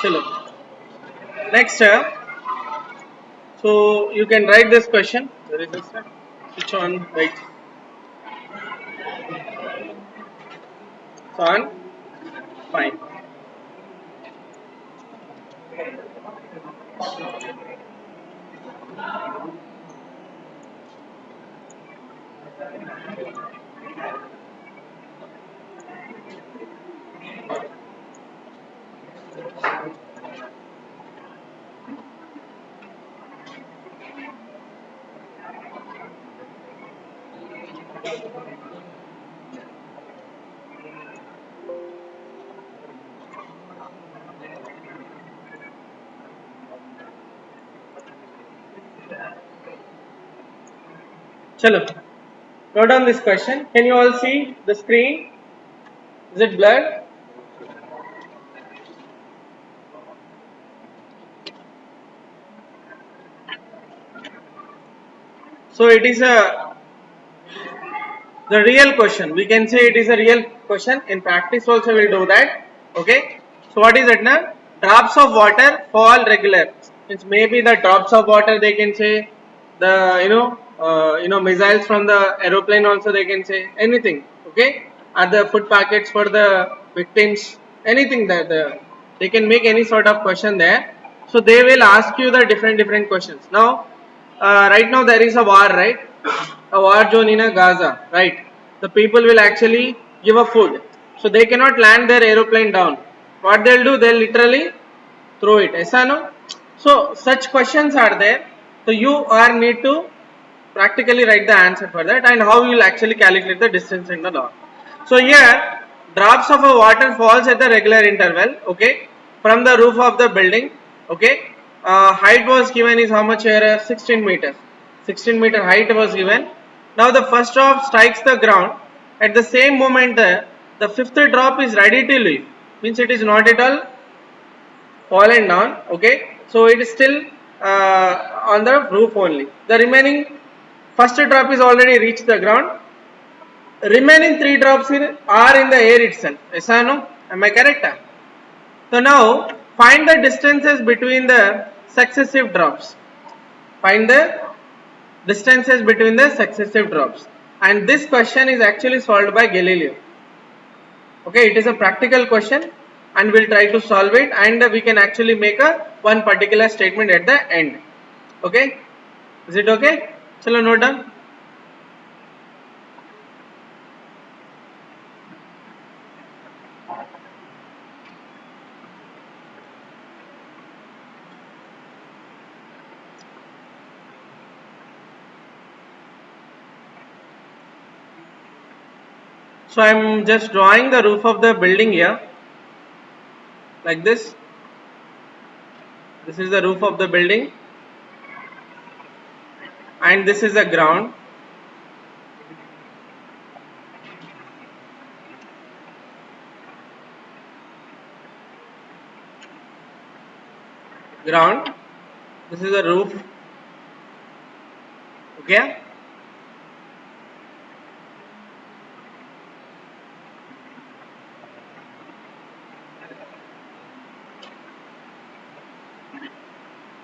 Chalo. Next, so you can write this question. Where is this? Switch on. Right. It's on. Fine. Chalo. Note down this question. Can you all see the screen? Is it blurred? So it is the real question. We can say it is a real question. In practice also we'll do that. Okay. So what is it now? Drops of water fall regular. It's maybe the drops of water they can say, the missiles from the aeroplane also they can say, anything. Okay. Are the food packets for the victims, anything that they can make any sort of question there. So they will ask you the different questions. Now right now there is a war, right? A war zone in a Gaza, right? The people will actually give a food, so they cannot land their aeroplane down. What they'll do, they'll literally throw it. Aisa no? So such questions are there. So you are need to practically write the answer for that, and how you will actually calculate the distance in the law. So here drops of a water falls at the regular interval, okay, from the roof of the building, okay. Height was given is how much here? 16 meters. 16-meter height was given. Now the first drop strikes the ground. At the same moment, the fifth drop is ready to leave. Means it is not at all fallen down. Okay, so it is still on the roof only. The remaining first drop is already reached the ground. Remaining three drops are in the air itself. Yes or no? Am I correct? So now find the distances between the successive drops. Find the distances between the successive drops. And this question is actually solved by Galileo. Okay, it is a practical question and we'll try to solve it, and we can actually make a one particular statement at the end. Okay, is it okay? Chalo, note down. So I'm just drawing the roof of the building here, like this. This is the roof of the building, and this is the ground. Ground. This is the roof. Okay.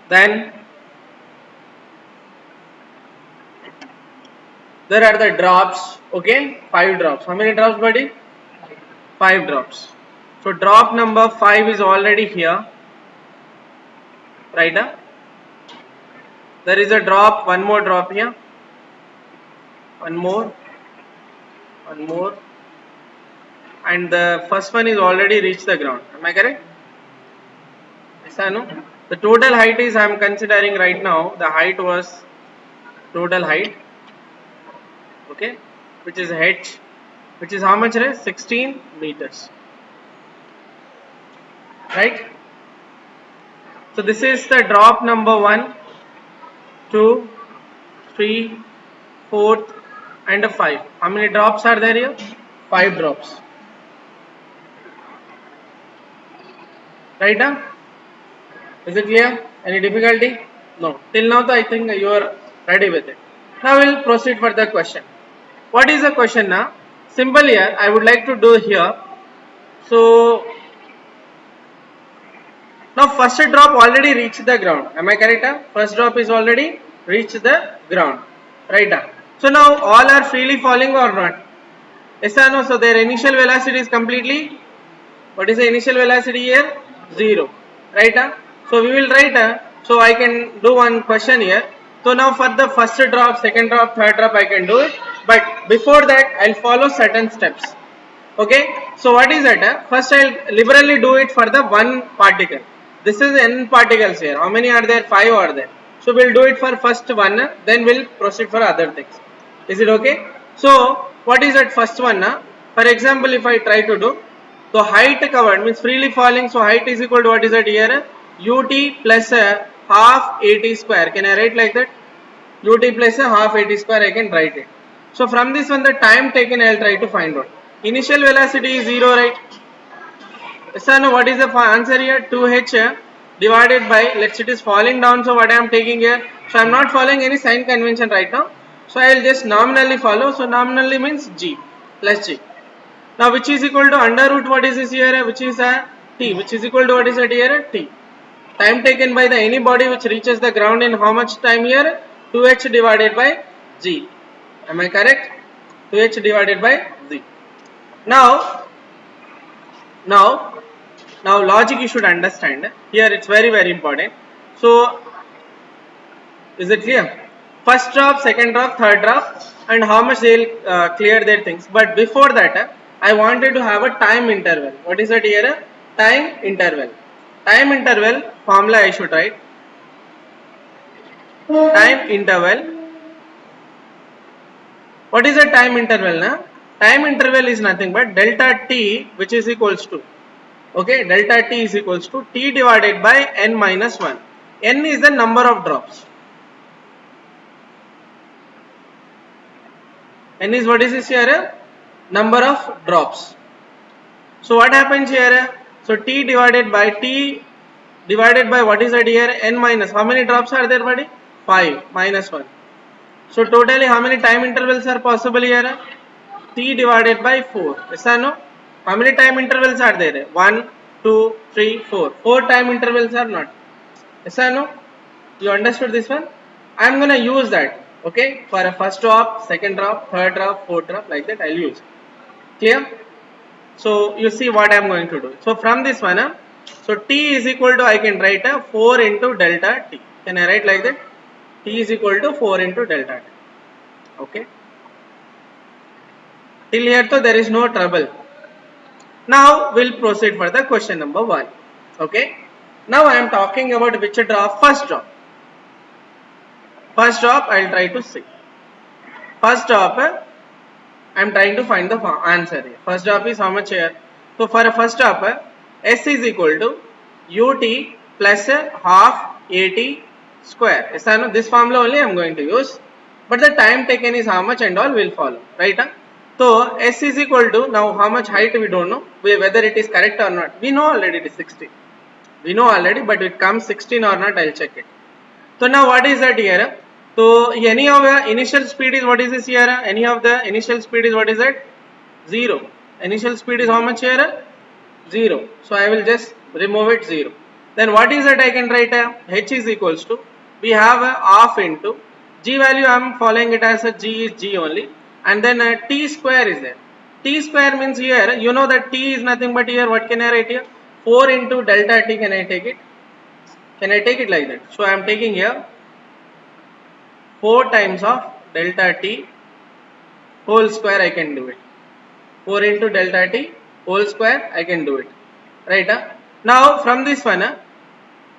Then there are the drops. Okay, 5 drops. How many drops, buddy? 5 drops. So drop number 5 is already here, right? There is a drop, one more drop here, one more, and the first one is already reached the ground. Am I correct? Yes or no? The total height is, I am considering right now, the height was total height, okay, which is h, which is how much? 16 meters, right? So this is the drop number 1, 2, 3, 4th, and a 5. How many drops are there here? 5 drops, right? Is it clear? Any difficulty? No. Till now, I think you are ready with it. Now we'll proceed for the question. What is the question now? Simple here. I would like to do here. So Now first drop already reached the ground. Am I correct? First drop is already reached the ground. Right? So now all are freely falling or not? Yes or no? So their initial velocity is completely, what is the initial velocity here? 0. Right? So we will write, so I can do one question here. So now for the first drop, second drop, third drop I can do it. But before that I'll follow certain steps. Okay, so what is that? First I'll liberally do it for the one particle. This is n particles here. How many are there? 5 are there. So we'll do it for first one, then we'll proceed for other things. Is it okay? So what is that first one? For example, if I try to do, so height covered means freely falling, so height is equal to what is that here? Ut plus half at square. Can I write like that? Ut plus half at square, I can write it. So from this one, the time taken I will try to find out. Initial velocity is 0, right? So now what is the answer here? 2h divided by, let's say it is falling down, so what I am taking here? So I am not following any sign convention right now. So I will just nominally follow. So nominally means g plus g. Now which is equal to under root, what is this here? Which is t, which is equal to what is it here? T. Time taken by the any body which reaches the ground in how much time here? 2h divided by g. Am I correct? 2h divided by z. Now logic you should understand. Here it's very important. So is it clear? First drop, second drop, third drop, and how much they will clear their things. But before that, I wanted to have a time interval. What is that here? Time interval. Time interval formula I should write. Time interval. What is a time interval? Time interval is nothing but delta t, which is equals to, okay, delta t is equals to t divided by n minus 1. N is the number of drops. N is, what is this here? Number of drops. So what happens here? So t divided by what is that here? N minus, how many drops are there, buddy? 5 minus 1. So totally how many time intervals are possible here? T divided by 4. Yes or no? How many time intervals are there? 1, 2, 3, 4. 4 time intervals are not. Yes or no? You understood this one? I am gonna use that. Okay, for a first drop, second drop, third drop, fourth drop, like that I'll use. Clear? So you see what I am going to do. So from this one, so t is equal to, I can write 4 into delta t. Can I write like that? T is equal to 4 into delta t. Okay. Till here, so there is no trouble. Now we'll proceed for the question number 1. Okay. Now I am talking about which drop? First drop. First drop I will try to see. First drop I am trying to find the answer here. First drop is how much here? So for a first drop, S is equal to ut plus half at square. Yes, I know this formula only I am going to use. But the time taken is how much and all will follow. Right? So S is equal to, now how much height we don't know. Whether it is correct or not. We know already it is 16. We know already, but it comes 16 or not, I will check it. So now what is that here? So any of the initial speed is, what is this here? Any of the initial speed is, what is that? 0. Initial speed is how much here? 0. So I will just remove it 0. Then what is that I can write? H is equals to, we have a half into g value. I am following it as a g is g only, and then t square is there. T square means here, you know that t is nothing but here, what can I write here? 4 into delta t. Can I take it? Can I take it like that? So I am taking here 4 times of delta t whole square, I can do it. 4 into delta t whole square, I can do it. Right? Now from this one,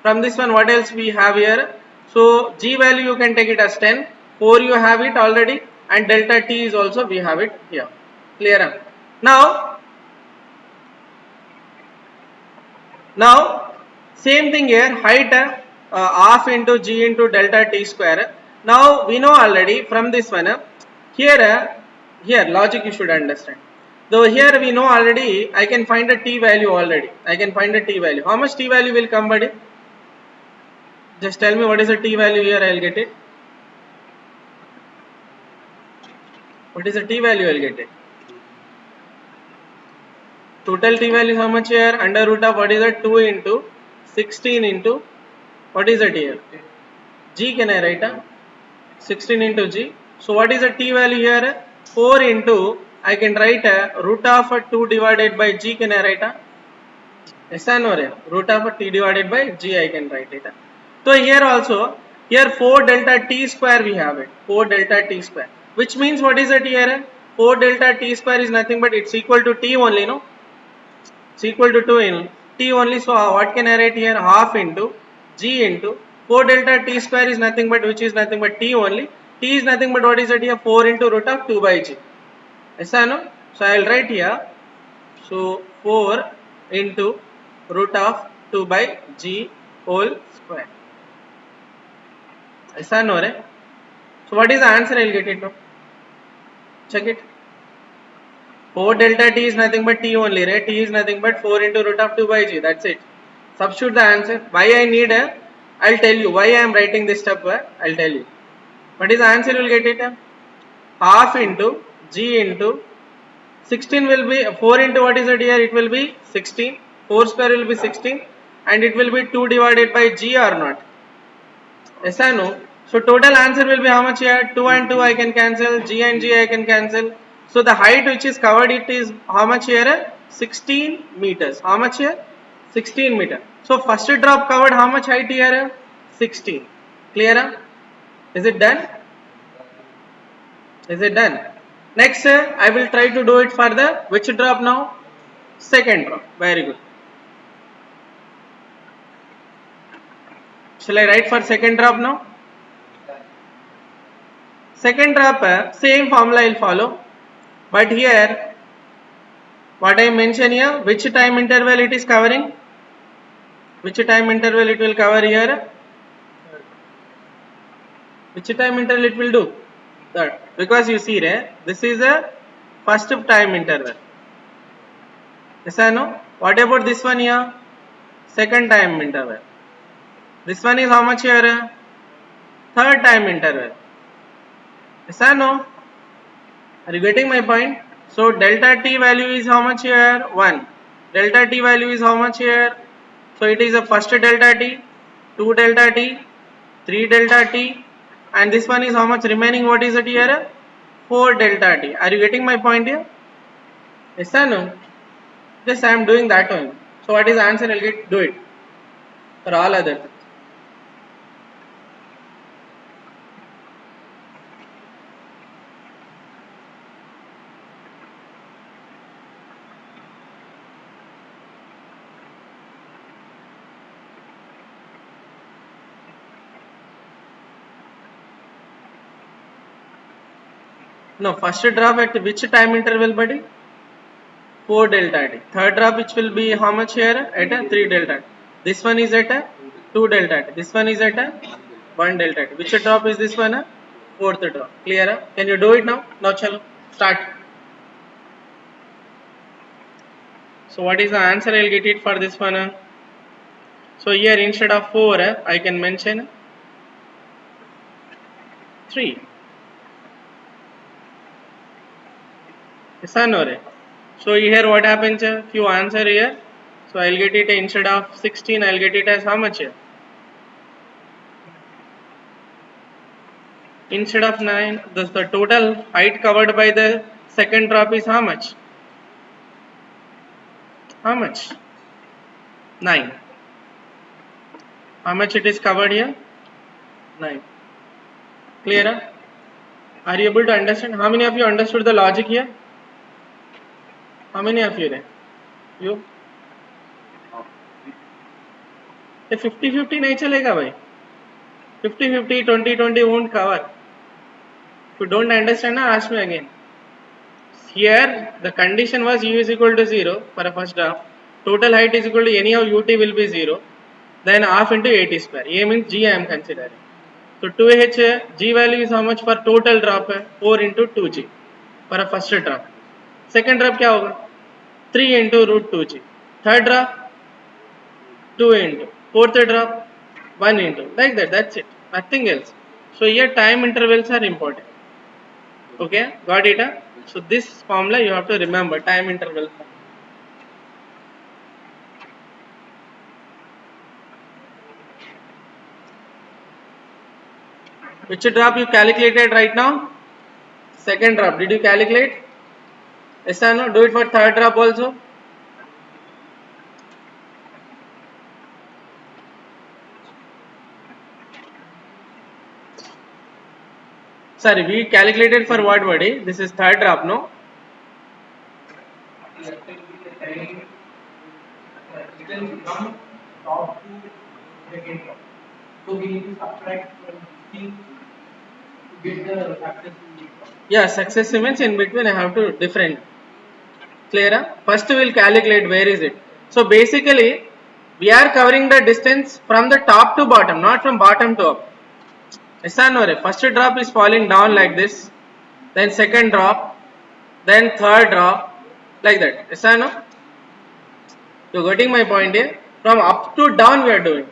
what else we have here? So g value you can take it as 10. 4 you have it already, and delta t is also we have it here. Clear? Now same thing here, height half into g into delta t square. Now we know already from this one, here logic you should understand. Though here we know already, I can find a t value already. I can find a t value. How much t value will come, buddy? Just tell me what is the t value here, I will get it. What is the t value, I will get it. Total t value is how much here? Under root of what is that? 2 into 16 into, what is that here? G can I write? 16 into G. So what is the T value here? 4 into, I can write root of 2 divided by G can I write? Yes or no? Root of T divided by G I can write it. So here also, here 4 delta T square we have it. 4 delta T square. Which means what is it here? 4 delta T square is nothing but it's equal to T only, no? It's equal to 2 in T only. So what can I write here? Half into G into 4 delta T square is nothing but, which is nothing but T only. T is nothing but what is it here? 4 into root of 2 by G. Yes or no? So I will write here. So 4 into root of 2 by G whole square. Yes or no? Right? So what is the answer? I will get it now. Check it. 4 delta T is nothing but T only, right? T is nothing but 4 into root of 2 by G. That's it. Substitute the answer. Why I need a, I'll tell you. Why I am writing this step, I'll tell you. What is the answer? You will get it. Half into G into 16 will be 4 into what is it here? It will be 16. 4 square will be 16 and it will be 2 divided by G or not? Yes or no? So total answer will be how much here? 2 and 2 I can cancel, G and G I can cancel. So the height which is covered, it is how much here? 16 meters. How much here? 16 meter. So first drop covered how much height here? 16. Clear? Is it done? Is it done? Next I will try to do it for the which drop now? Second drop. Very good. Shall I write for second drop now? Second drop, same formula I will follow. But here, what I mention here, which time interval it is covering? Which time interval it will cover here? Which time interval it will do? Third. Because you see, this is a first time interval. Yes or no? What about this one here? Second time interval. This one is how much here? Third time interval. Yes or no? Are you getting my point? So delta T value is how much here? 1. Delta T value is how much here? So it is a first delta T, 2 delta T, 3 delta T, and this one is how much remaining? What is it here? 4 delta T. Are you getting my point here? Yes or no? Yes, I am doing that one. So what is the answer? I'll get do it for all other things. No, first drop at which time interval, buddy? 4 delta T. Third drop which will be how much here? At a 3 delta T. This one is at a 2 delta T. This one is at a 1 delta T. Which drop is this one? Fourth drop. Clear? Can you do it now? Now chalo. Start. So what is the answer? I'll get it for this one. So here instead of 4, I can mention 3. Yes or no? So here what happens? If you answer here, so I'll get it instead of 16, I'll get it as how much here? Instead of 9, the total height covered by the second drop is how much? How much? 9. How much it is covered here? 9. Clear? Are you able to understand? How many of you understood the logic here? How many of you? You? 50-50 नहीं चलेगा भाई. 50-50, 20-20 won't cover. If you don't understand, ask me again. Here the condition was u is equal to 0 for a first drop. Total height is equal to anyhow ut will be 0. Then half into 80 square. A means g I am considering. So 2h g value is how much for total drop? 4 into 2g for a first drop. Second drop क्या होगा? 3 into root 2g. Third drop 2 into. Fourth drop 1 into. Like that. That's it. Nothing else. So here time intervals are important. Okay, got it? So this formula you have to remember, time interval. Which drop you calculated right now? Second drop. Did you calculate? Yes or no? Do it for third drop also. Sorry, we calculated for what body? This is third drop, no? Yeah, successive means in between I have to different. Clear? First we will calculate where is it. So basically we are covering the distance from the top to bottom, not from bottom to up. Yes or no? First drop is falling down like this, then second drop, then third drop, like that. Yes or no? You getting my point here? From up to down we are doing.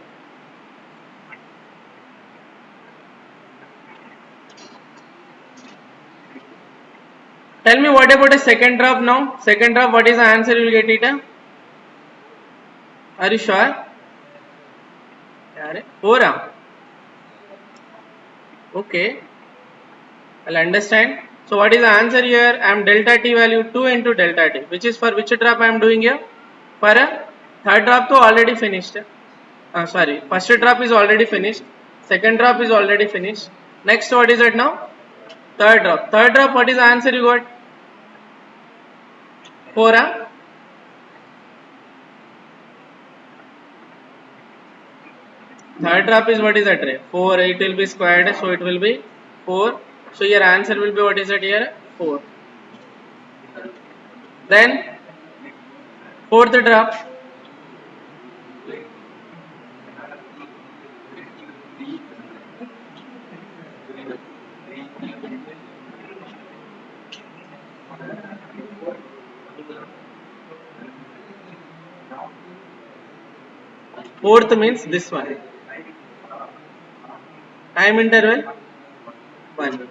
Tell me what about a second drop now? Second drop, what is the answer you will get it? Are you sure? 4. Okay, I'll understand. So what is the answer here? I am delta t value 2 into delta t, which is for which drop I am doing here? For a third drop to already finished. Sorry, first drop is already finished. Second drop is already finished. Next, what is it now? Third drop. Third drop, what is the answer you got? 4. Third drop is what is that? 4. It will be squared, so it will be 4. So your answer will be what is it here? 4. Then fourth drop. Fourth means this one. Time interval 1.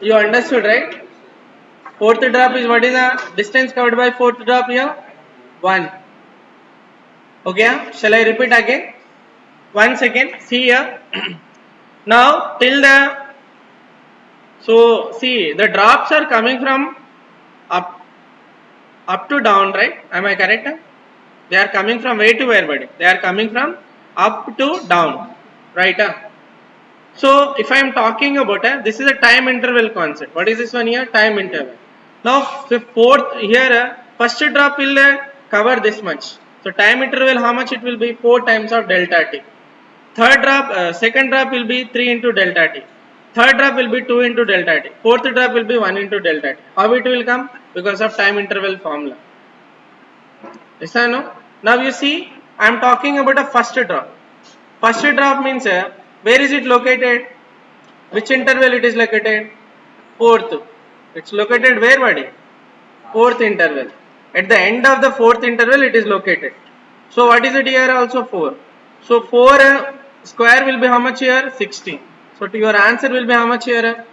You understood, right? Fourth drop is what is the distance covered by fourth drop here? 1. Okay, shall I repeat again? 1 second. See here. Now till the, so see the drops are coming from up to down, right? Am I correct? They are coming from where to where, buddy? They are coming from up to down, right? So if I am talking about this is a time interval concept. What is this one here? Time interval. Now fourth here, first drop will cover this much. So time interval, how much it will be? 4 times of delta t. Third drop, second drop will be 3 into delta t. Third drop will be 2 into delta t. Fourth drop will be 1 into delta t. How it will come? Because of time interval formula. Yes or no? Now you see, I am talking about a first drop. First drop means where is it located? Which interval it is located? Fourth. It's located where, buddy? Fourth interval. At the end of the fourth interval it is located. So what is it here? Also 4. So 4 square will be how much here? 16. So to your answer will be how much here?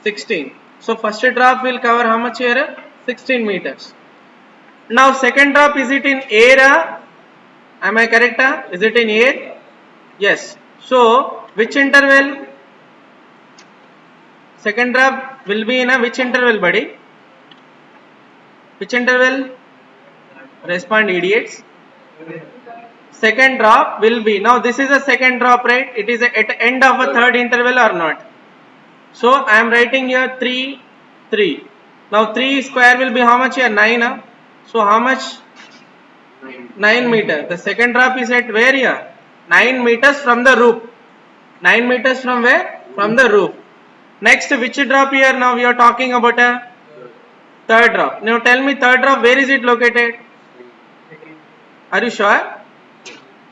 16. So first drop will cover how much here? 16 meters. Now second drop, is it in air? Am I correct? Is it in air? Yes. So which interval? Second drop will be in a which interval, buddy? Which interval? Respond, idiots. Second drop will be, now this is a second drop, right? It is at the end of a third interval or not? So I am writing here 3, 3. Now 3 square will be how much here? 9. So how much? 9 meter. The second drop is at where here? 9 meters from the roof. 9 meters from where? From the roof. Next, which drop here? Now we are talking about a third drop. Now tell me, third drop, where is it located? Are you sure?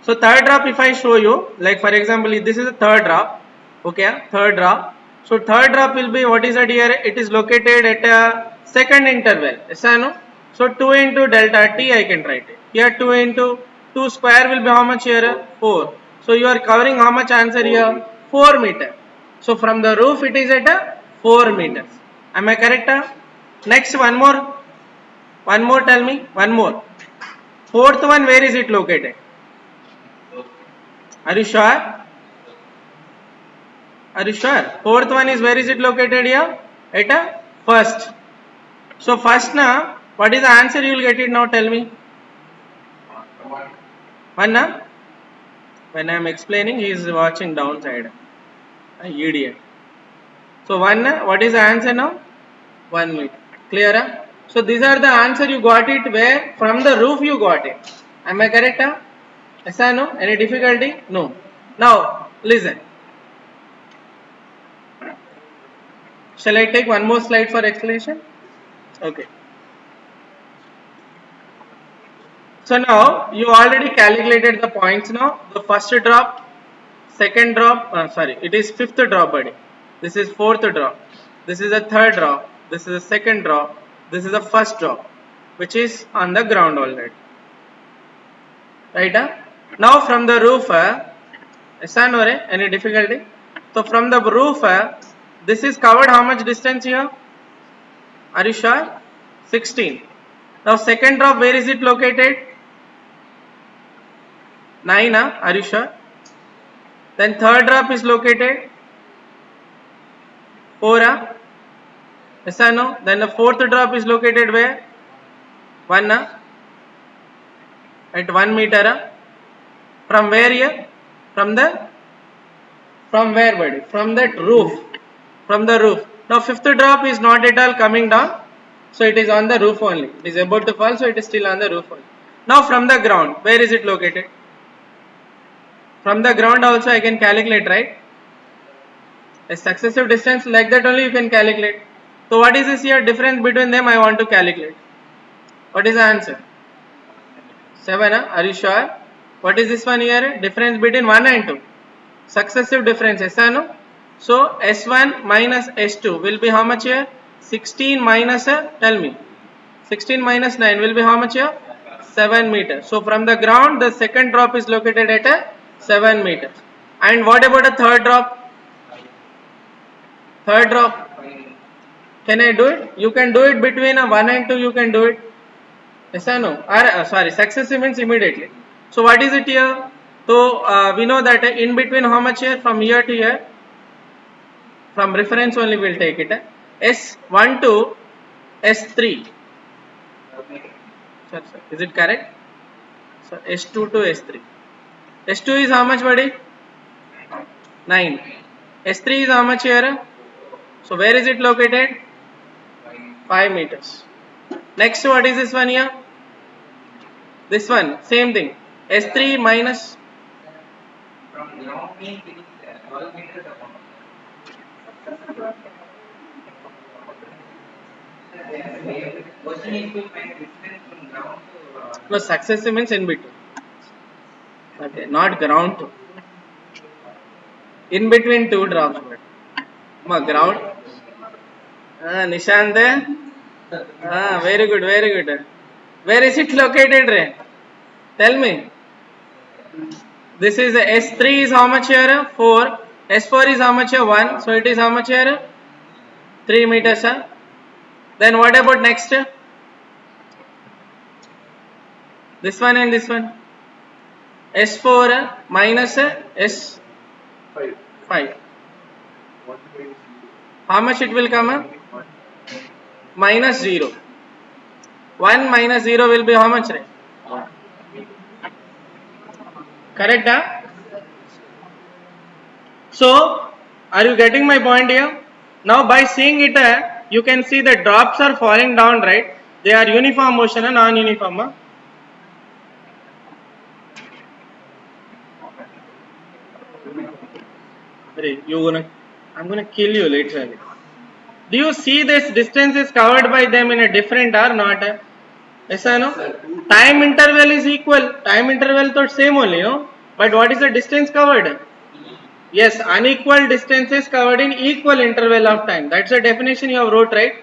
So third drop, if I show you, like for example, this is a third drop. Okay, third drop. So third drop will be, what is it here? It is located at a second interval. Yes or no? So 2 into delta t I can write it. Here 2 into 2 square will be how much here? 4. So you are covering how much answer here? 4 meter. So from the roof it is at a 4 meters. Am I correct? Next one more. One more, tell me. One more. Fourth one, where is it located? Are you sure? Are you sure? Fourth one is, where is it located here? At a first. So first now, what is the answer you will get it now? Tell me. One now? When I am explaining, he is watching downside. Idiot. So one, what is the answer now? 1 meter. Clear? So these are the answer you got it where? From the roof you got it. Am I correct? Yes or no? Any difficulty? No. Now listen. Shall I take one more slide for explanation? Okay. So now you already calculated the points now. The first drop, second drop, it is fifth drop, buddy. This is fourth drop. This is the third drop. This is the second drop. This is the first drop, which is on the ground already. Right? Now from the roof, any difficulty? So from the roof, this is covered how much distance here? Are you sure? 16. Now second drop, where is it located? 9. Are you sure? Then third drop is located 4. Yes or no? Then the fourth drop is located where? 1. At 1 meter. From where here? From where, buddy? From that roof. From the roof. Now fifth drop is not at all coming down. So it is on the roof only. It is about to fall, so it is still on the roof only. Now from the ground, where is it located? From the ground also I can calculate, right? A successive distance like that only you can calculate. So what is this here difference between them? I want to calculate. What is the answer? 7. Are you sure? What is this one here? Difference between 1 and 2. Successive difference. Yes or no? So S1 minus S2 will be how much here? 16 minus, tell me. 16 minus 9 will be how much here? 7 meters. So from the ground the second drop is located at 7 meters. And what about a third drop? Third drop. Can I do it? You can do it between 1 and 2, you can do it. Yes or no? Successive means immediately. So what is it here? So we know that in between how much here? From here to here. From reference only we will take it. S1 to S3. Sir, is it correct? So S2 to S3. S2 is how much, buddy? 9. S3 is how much here? So where is it located? 5 meters. Next, what is this one here? This one, same thing. S3 minus. No, successive means in between. Okay, not ground to. In between two drops. Ground. Nishant. Very good, very good. Where is it located, Ray? Tell me. This is S3 is how much here? 4. S4 is how much here? 1. So it is how much here? 3 meters. Then what about next? This one and this one. S4 minus S5. How much it will come? Minus 0. 1 minus 0 will be how much? Correct? So, are you getting my point here? Now by seeing it, you can see the drops are falling down, right? They are uniform motion or non-uniform? I'm gonna kill you literally. Do you see this distance is covered by them in a different or not? Yes or no? Time interval is equal. Time interval is same only, no? But what is the distance covered? Yes, unequal distance is covered in equal interval of time. That's the definition you have wrote, right?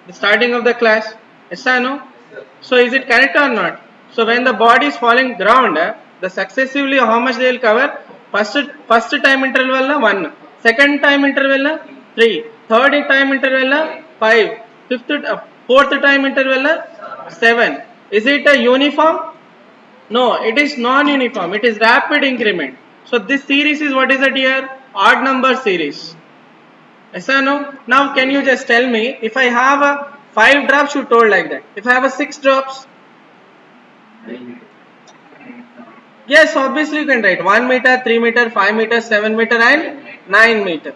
The starting of the class. Yes or no? So is it correct or not? So when the body is falling ground, the successively how much they will cover? First time interval 1, second time interval 3, third time interval 5, fourth time interval 7. Is it a uniform? No, it is non-uniform. It is rapid increment. So this series is what is it here? Odd number series. Yes or no? Now can you just tell me if I have a 5 drops you told like that. If I have a 6 drops, yes, obviously you can write 1 meter, 3 meter, 5 meter, 7 meter and 9 meter.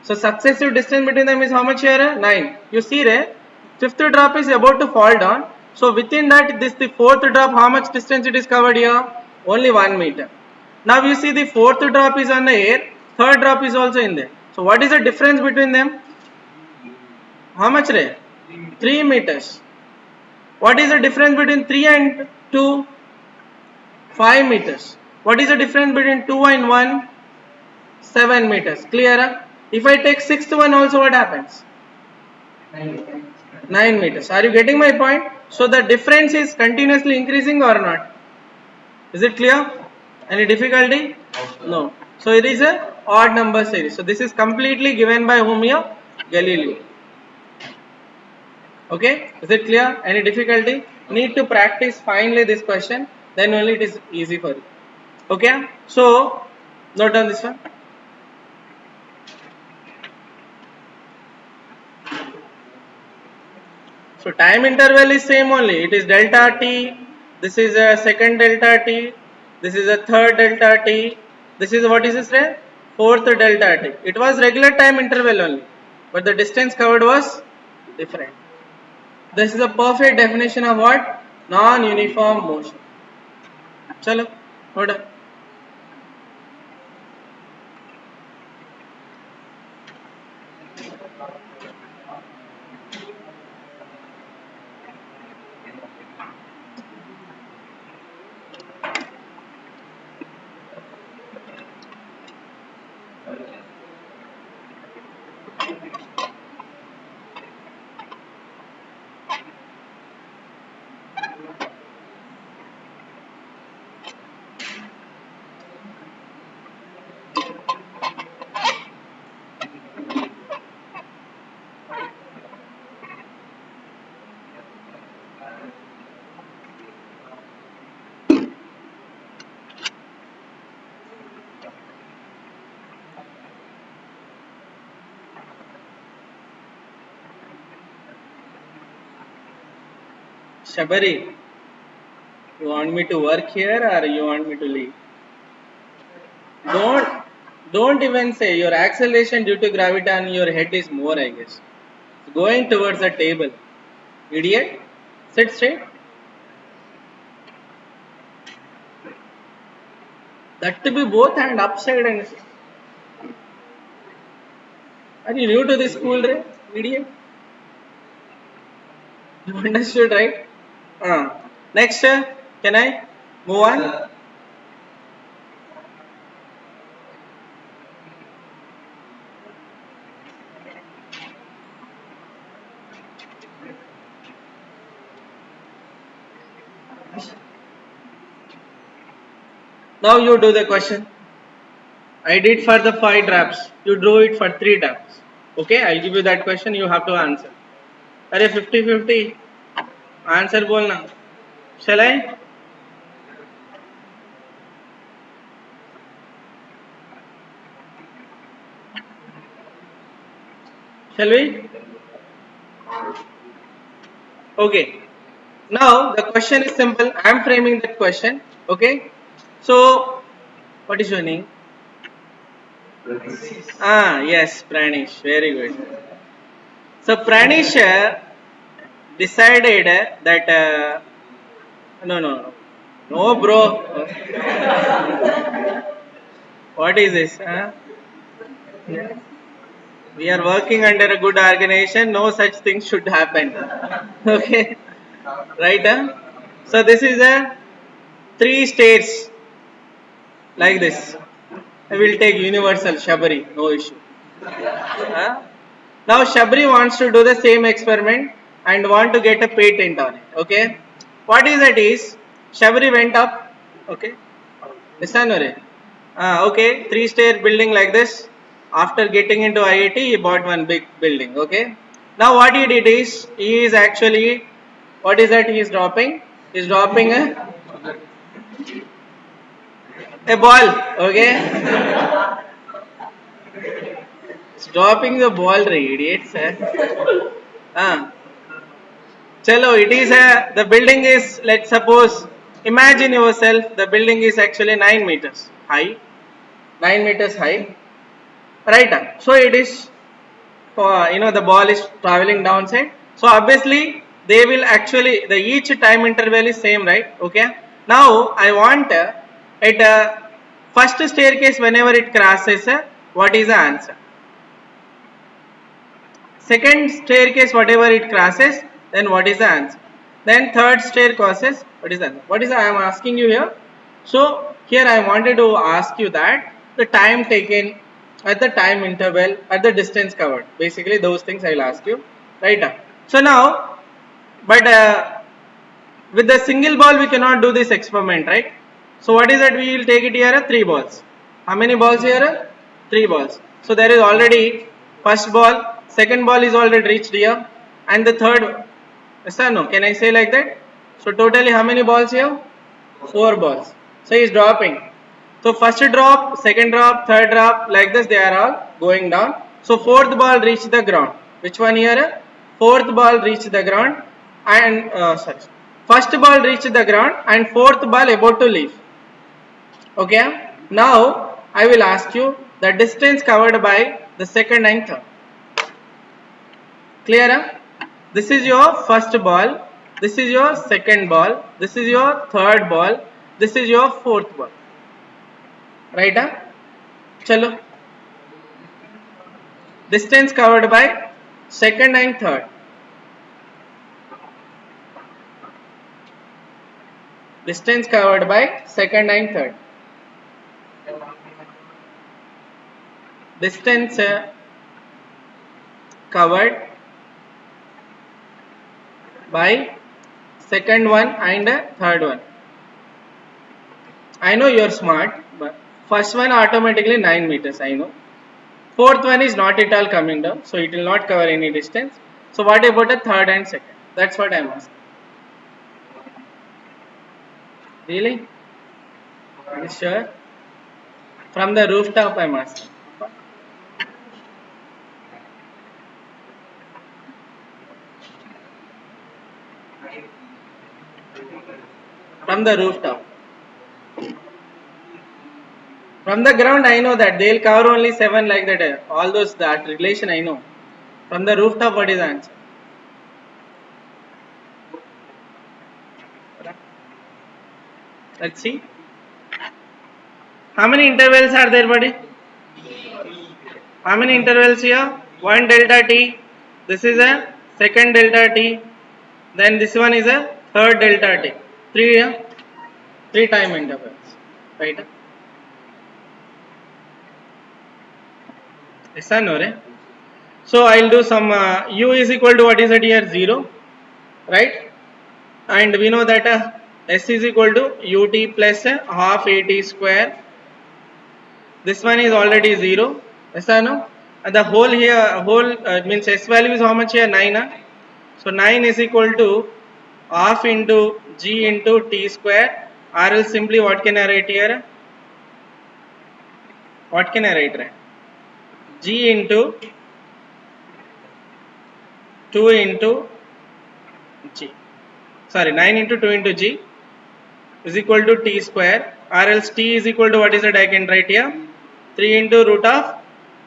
So successive distance between them is how much here? 9. You see there, fifth drop is about to fall down. So within that, this the fourth drop, how much distance it is covered here? Only 1 meter. Now you see the fourth drop is on the air, third drop is also in there. So what is the difference between them? How much Ray? 3 meters. What is the difference between 3 and 2? 5 meters. What is the difference between 2 and 1? 7 meters. Clear? If I take sixth one also, what happens? 9 meters. Are you getting my point? So the difference is continuously increasing or not? Is it clear? Any difficulty? No. So it is a odd number series. So this is completely given by whom here? Galileo. Okay? Is it clear? Any difficulty? Need to practice finally this question. Then only it is easy for you. Okay? So note down this one. So time interval is same only. It is delta t. This is a second delta t. This is a third delta t. This is what is this? Fourth delta t. It was regular time interval only, but the distance covered was different. This is a perfect definition of what? Non-uniform motion. Chalo, hold on. Shabari, you want me to work here or you want me to leave? Don't even say your acceleration due to gravity on your head is more, I guess. Going towards the table. Idiot. Sit straight. That to be both hand upside and are you new to this school, Ray? Idiot. You understood, right? Next, can I move on? Now you do the question. I did for the 5 drops. You drew it for 3 drops. Okay, I'll give you that question. You have to answer. Are 50-50? Answer bolna. Shall I? Shall we? Okay. Now the question is simple. I am framing that question. Okay. So, what is your name? Yes, Pranish. Very good. So Pranish decided that no, bro. What is this? We are working under a good organization. No such thing should happen. Okay, right? So this is a 3 states like this. I will take universal Shabari. No issue. Now Shabri wants to do the same experiment and want to get a patent on it. Okay. What is that is Shabri went up. Okay. Listen, okay. 3-stair building like this. After getting into IIT, he bought one big building. Okay. Now what he did is he is actually What is that he is dropping? He is dropping a ball. Okay. It's dropping the ball, idiots. Ah. Chalo, it is the building is, let's suppose, imagine yourself, the building is actually 9 meters high. 9 meters high. Right. So it is, the ball is traveling downside. So obviously, they will actually, the each time interval is same, right? Okay. Now, I want at first staircase, whenever it crosses, what is the answer? Second staircase, whatever it crosses, then what is the answer? Then third staircase, what is the answer? What is I am asking you here? So here I wanted to ask you that the time taken at the time interval at the distance covered. Basically those things I will ask you right now. So now, but with the single ball we cannot do this experiment, right? So what is that? We will take it here 3 balls. How many balls here? 3 balls. So there is already first ball, second ball is already reached here, and the third. Yes or no? Can I say like that? So totally how many balls here? 4 balls. So he is dropping. So first drop, second drop, third drop, like this they are all going down. So fourth ball reached the ground. Which one here? Fourth ball reached the ground and sorry. First ball reached the ground and fourth ball about to leave. Okay. Now I will ask you the distance covered by the second and third. Clear? This is your first ball. This is your second ball. This is your third ball. This is your fourth ball. Right? Chalo. Distance covered by second and third. Distance covered by second and third. Distance covered by second one and third one. I know you are smart, but first one automatically 9 meters, I know. Fourth one is not at all coming down, so it will not cover any distance. So what about the third and second? That's what I am asking. Really? Are you sure? From the rooftop I am asking. From the rooftop. From the ground I know that they will cover only 7 like that. All those, that relation I know. From the rooftop what is the answer? Let's see. How many intervals are there, buddy? How many intervals here? 1 delta t. This is a second delta t. Then this one is a third delta t. 3 time intervals. Right? Yes or no? So I'll do some u is equal to what is it here? 0. Right? And we know that s is equal to ut plus half at square. This one is already 0. Yes or no? And the whole here, means s value is how much here? 9. So 9 is equal to half into g into t square, or else simply what can I write here? What can I write? G into 2 into g. Sorry, 9 into 2 into g is equal to t square, or else t is equal to what is it I can write here? 3 into root of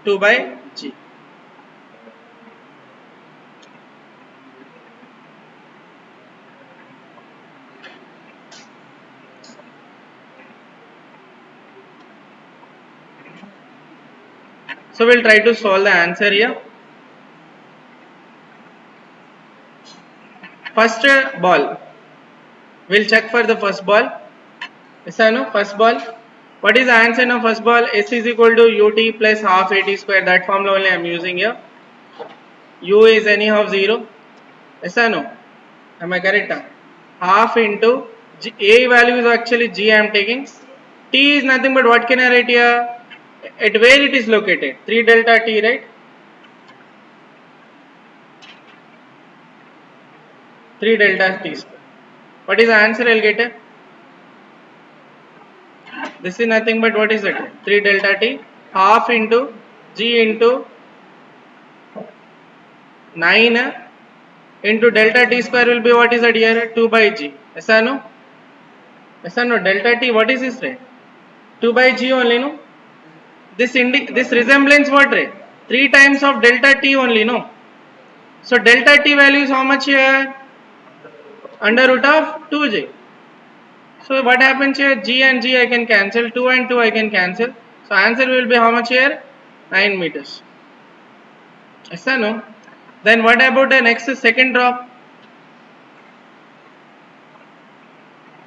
2 by g. So we'll try to solve the answer here. First ball. We'll check for the first ball. Yes or no? First ball. What is the answer now? First ball, s is equal to ut plus half at square. That formula only I am using here. U is anyhow 0. Yes or no? Am I correct? Half into G, A value is actually G I am taking. T is nothing but what can I write here? At where it is located? 3 delta T, right? 3 delta t square. What is the answer I'll get? This is nothing but what is it? 3 delta t half into g into 9 into delta t square will be what is it here? 2 by g. Yes or no? Yes or no? Delta t, what is this ray? 2 by g only, no? This resemblance what ray? 3 times of delta t only, no? So delta t value is how much here? Under root of 2g. So what happens here? G and G I can cancel, 2 and 2 I can cancel. So answer will be how much here? 9 meters. Yes or no? Then what about the next second drop?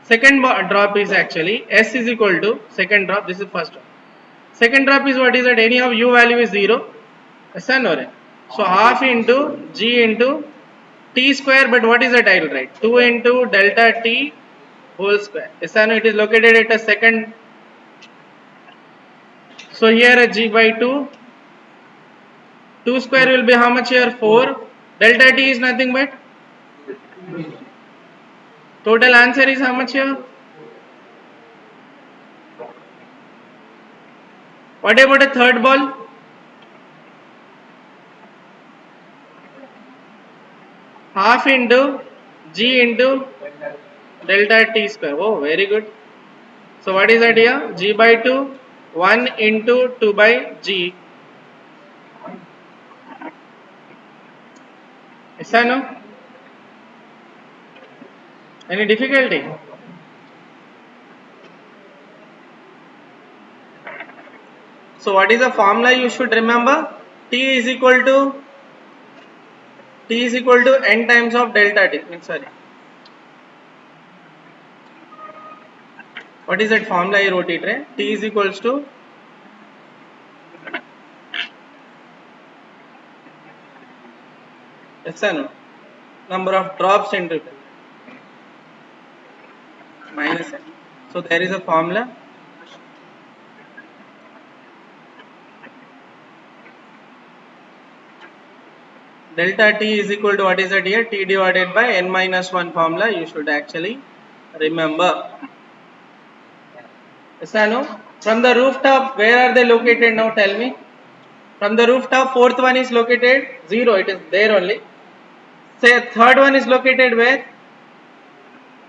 Second drop is actually S is equal to second drop. This is first drop. Second drop is what is that? Any of U value is 0. Yes or no? So half into G into T square, but what is that I will write? 2 into delta T whole square. Yes or no? It is located at a second. So here a G by 2. 2 square will be how much here? 4. Delta T is nothing but total answer is how much here? What about a third ball? Half into G into delta T square. Oh, very good. So what is that here? G by 2, 1 into 2 by G. Yes or no? Any difficulty? So what is the formula you should remember? T is equal to n times of delta T. Sorry. What is that formula I wrote it, right? T is equals to yes or no? Number of drops into minus n. So there is a formula. Delta T is equal to what is that here? T divided by n minus 1 formula you should actually remember. Yes or no? From the rooftop, where are they located now? Tell me. From the rooftop, fourth one is located 0. It is there only. Say third one is located where?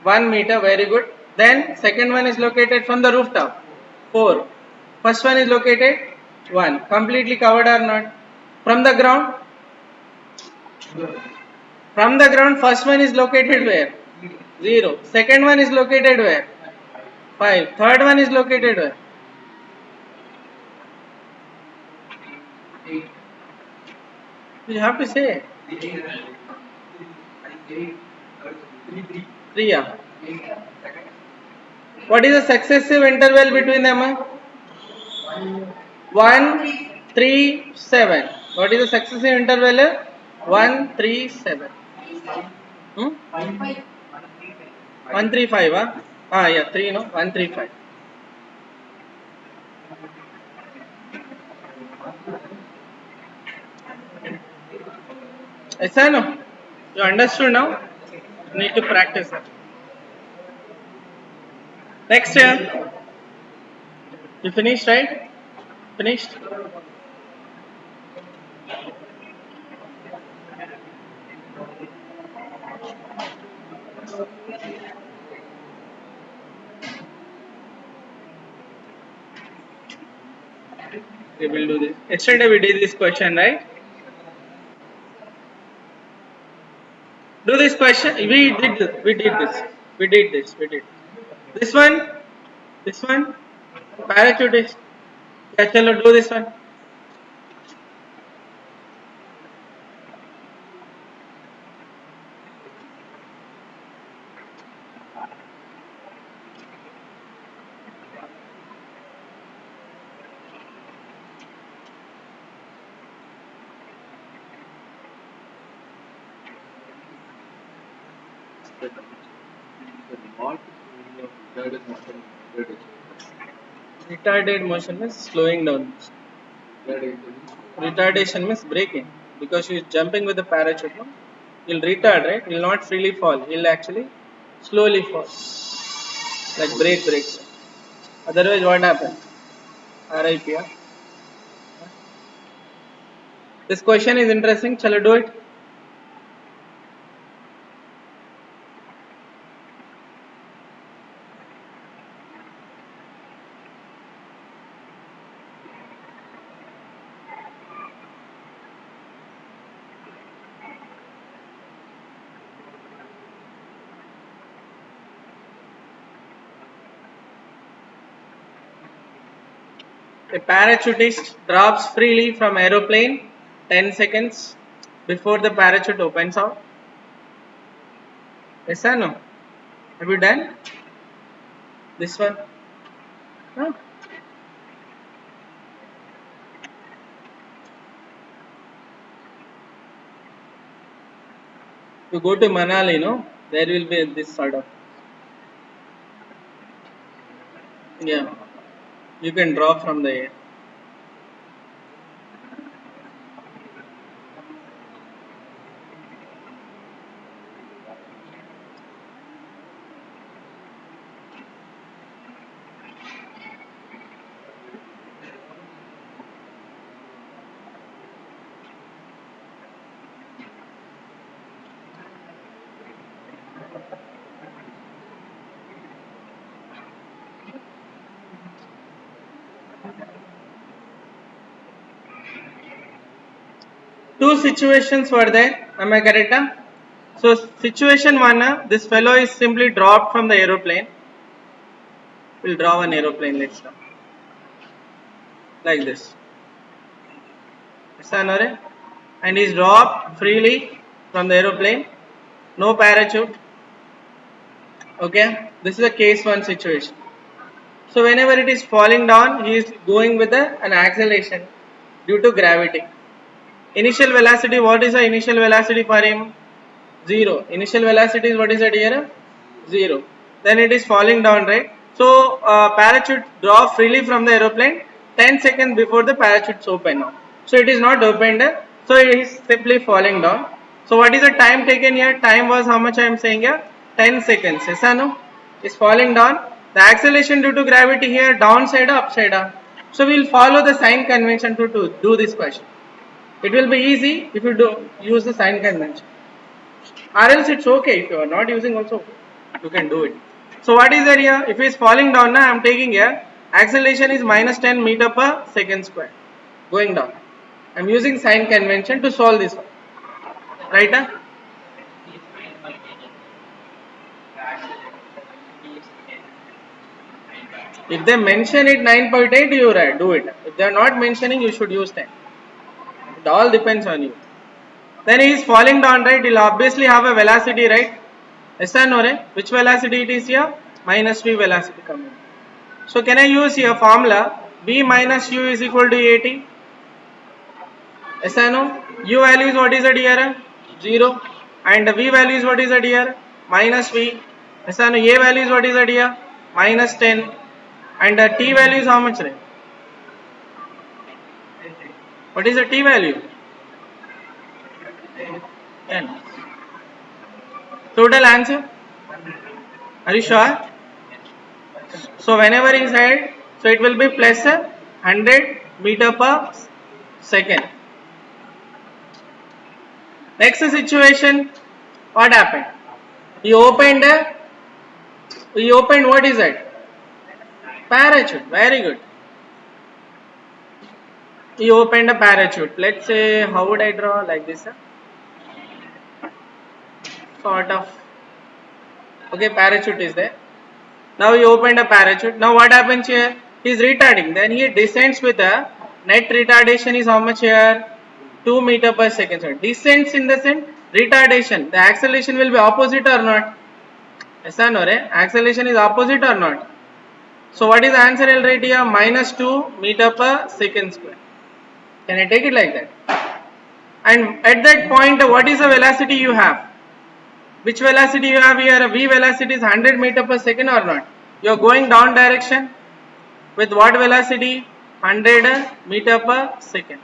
1 meter. Very good. Then second one is located from the rooftop. 4. First one is located 1. Completely covered or not? From the ground? From the ground, first one is located where? 0. Second one is located where? 5. Third one is located where? You have to say 3. Yeah. What is the successive interval between them? 1, 3, 7. What is the successive interval? 1, 3, 7. 1, 3, 5. Yeah, 3, no? 1, 3, 5. Yes or no? You understood now? You need to practice that. Next year. You finished, right? Finished? We will do this. Yesterday we did this question, right? Do this question. We did this. We did this. We did this. We did. This one. This one. Parachutist. Yeah, chalo, do this one. Retarded motion means slowing down. Retardation means braking because she is jumping with the parachute. No? He'll retard, right? He'll not freely fall. He'll actually slowly fall. Like break. Otherwise, what happens? RIP. Yeah? This question is interesting. Shall I do it? A parachutist drops freely from aeroplane 10 seconds before the parachute opens out. Yes or no? Have you done this one? No. You go to Manali, no? There will be this sort of. Yeah. You can drop from the air. Two situations were there. Am I correct? Huh? So situation one, this fellow is simply dropped from the aeroplane. We'll draw an aeroplane. Let's draw like this. And he's dropped freely from the aeroplane. No parachute. Okay. This is a case one situation. So whenever it is falling down, he is going with an acceleration due to gravity. Initial velocity, what is the initial velocity for him? 0. Initial velocity is what is it here? 0. Then it is falling down, right? So parachute drop freely from the aeroplane 10 seconds before the parachutes open now. So it is not opened, so it is simply falling down. So what is the time taken here? Time was how much I am saying here? 10 seconds. Yes or no? Is falling down. The acceleration due to gravity here, downside or upside down. So we will follow the sign convention to do this question. It will be easy if you do use the sign convention. Or else it's okay if you are not using also, you can do it. So what is there here? If it is falling down now, I am taking here acceleration is minus 10 meter per second square going down. I am using sign convention to solve this one. Right? If they mention it 9.8, you write, do it. If they are not mentioning, you should use 10. It all depends on you. Then he is falling down, right? He will obviously have a velocity, right? Yes or no, right? Which velocity it is here? Minus v velocity coming. So can I use here formula v minus u is equal to at? Yes or no? U value is what is it here? 0. And v value is what is it here? Minus v. Yes or no? A value is what is it here? Minus 10. And t value is how much? Right? What is the t value? 10. Total answer? Are you sure? So whenever he said, so it will be plus 100 meter per second. Next situation, what happened? He opened what is that? Parachute. Very good. He opened a parachute. Let's say, how would I draw like this? Sort of. Okay, parachute is there. Now he opened a parachute. Now what happens here? He is retarding. Then he descends with a net retardation is how much here? 2 meter per second. So descends in the sense retardation. The acceleration will be opposite or not? Yes or no? Right? Acceleration is opposite or not? So what is the answer I'll write here? Minus 2 meter per second square. Can I take it like that? And at that point, what is the velocity you have? Which velocity you have here? V velocity is 100 meter per second or not? You are going down direction with what velocity? 100 meter per second.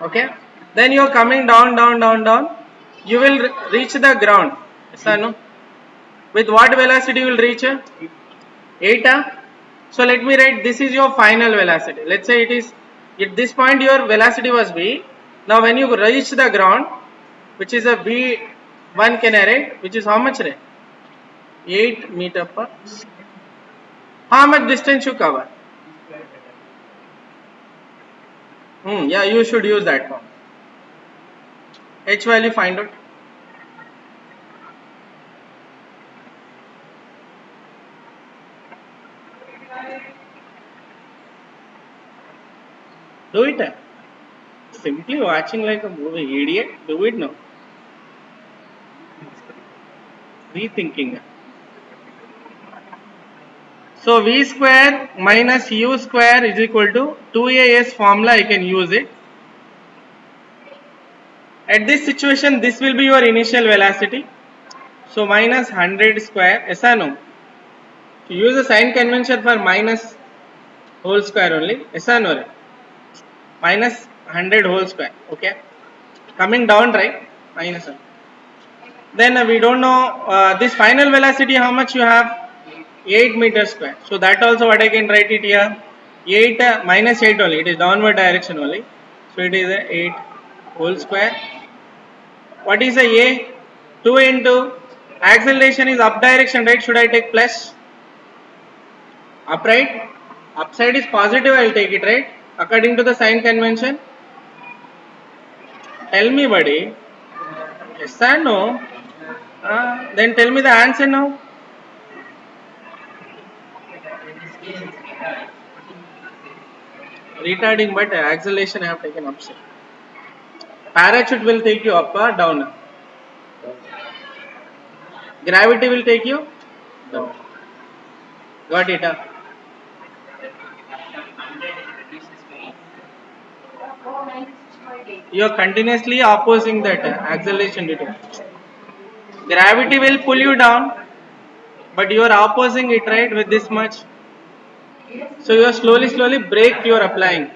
Okay. Then you are coming down, down, down, down. You will reach the ground. Yes or no? With what velocity you will reach? 8. So let me write, this is your final velocity. Let's say it is, at this point your velocity was v. Now when you reach the ground, which is a v1 can I write, which is how much rate? 8 meter per. How much distance you cover? Yeah, you should use that form. H value find out. Do it. Simply watching like a movie, idiot. Do it now. Rethinking. So v square minus u square is equal to 2as formula. I can use it. At this situation, this will be your initial velocity. So minus 100 square. Yes or no? To use the sign convention for minus whole square only. Yes or no? Minus 100 whole square. Okay. Coming down, right? Minus 1. Then we don't know this final velocity how much you have. 8 meters square. So that also what I can write it here. 8 minus 8 only. It is downward direction only. So it is 8 whole square. What is a? 2 into acceleration is up direction, right? Should I take plus? Up, right? Upside is positive. I will take it, right? According to the sign convention. Tell me, buddy. Yes or no? Then tell me the answer now. Retarding, but acceleration I have taken upside. Parachute will take you up or down. Gravity will take you down. Got it? You are continuously opposing that acceleration due to gravity will pull you down, but you are opposing it, right, with this much. So you are slowly brake you are applying.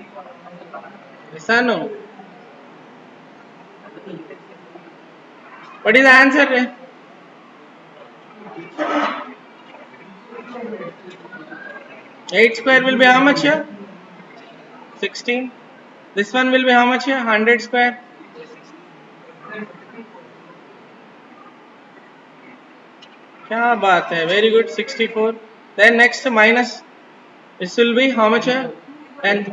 Yes or no? What is the answer? 8 square will be how much here? 16. This one will be how much here? 100 square. क्या बात है? Very good. 64. Then next minus. This will be how much here? 10.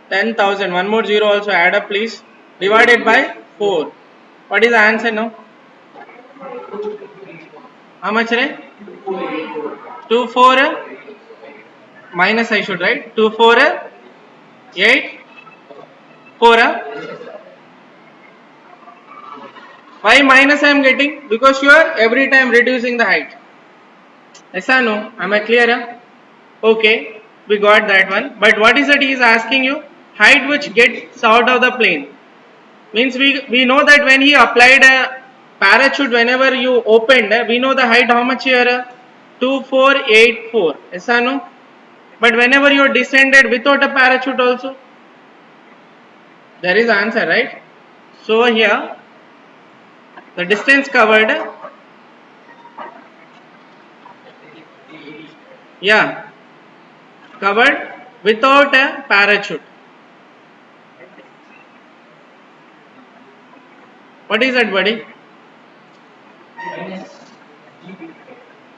10,000. One more zero also add up, please. Divided by 4. What is the answer now? How much? 2 4 minus I should write. 2 4 8 4. Why minus I am getting? Because you are every time reducing the height. Yes or no? Am I clear? Okay, we got that one. But what is it he is asking you? Height which gets out of the plane. Means we know that when he applied a parachute, whenever you opened, we know the height how much here? 2484. Yes or no? But whenever you descended without a parachute also, there is answer, right? So here, the distance covered, yeah, covered without a parachute. What is that, buddy?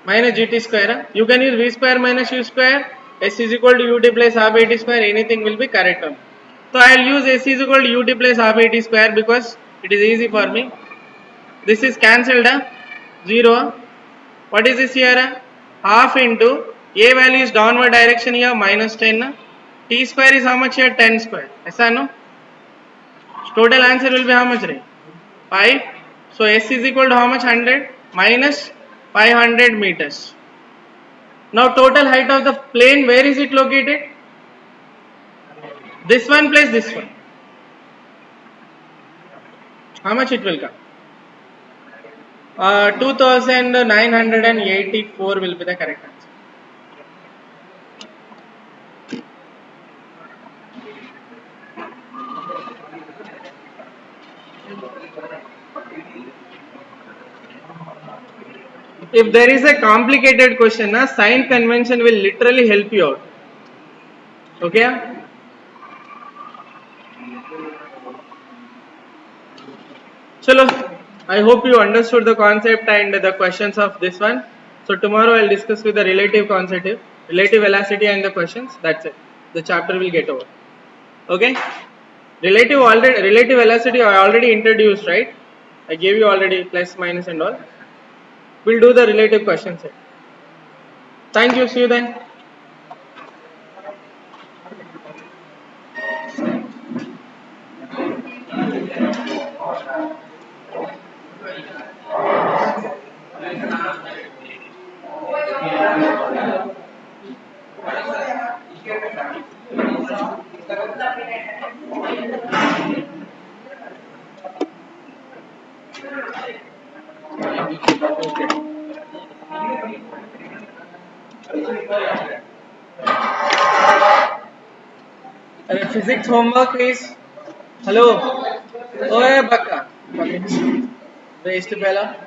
Minus gt square. You can use v square minus u square. S is equal to ut plus half at square. Anything will be correct. So I will use s is equal to ut plus half at square because it is easy for me. This is cancelled. 0. What is this here? Half into a value is downward direction here minus 10. T square is how much here? 10 square. Yes or no? Total answer will be how much? 5. So S is equal to how much? 100 minus 500 meters. Now total height of the plane, where is it located? This one plus this one. How much it will come? 2984 will be the correct answer. If there is a complicated question, na, sign convention will literally help you out. Okay? Chalo, I hope you understood the concept and the questions of this one. So tomorrow I'll discuss with the relative velocity and the questions. That's it. The chapter will get over. Okay? Relative velocity I already introduced, right? I gave you already plus, minus and all. We'll do the relative questions here. Thank you. See you then. Physics homework is hello. Oh, yeah, Baka. Waste fella.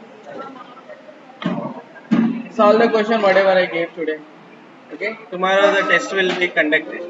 Solve the question whatever I gave today. Okay. Tomorrow the test will be conducted.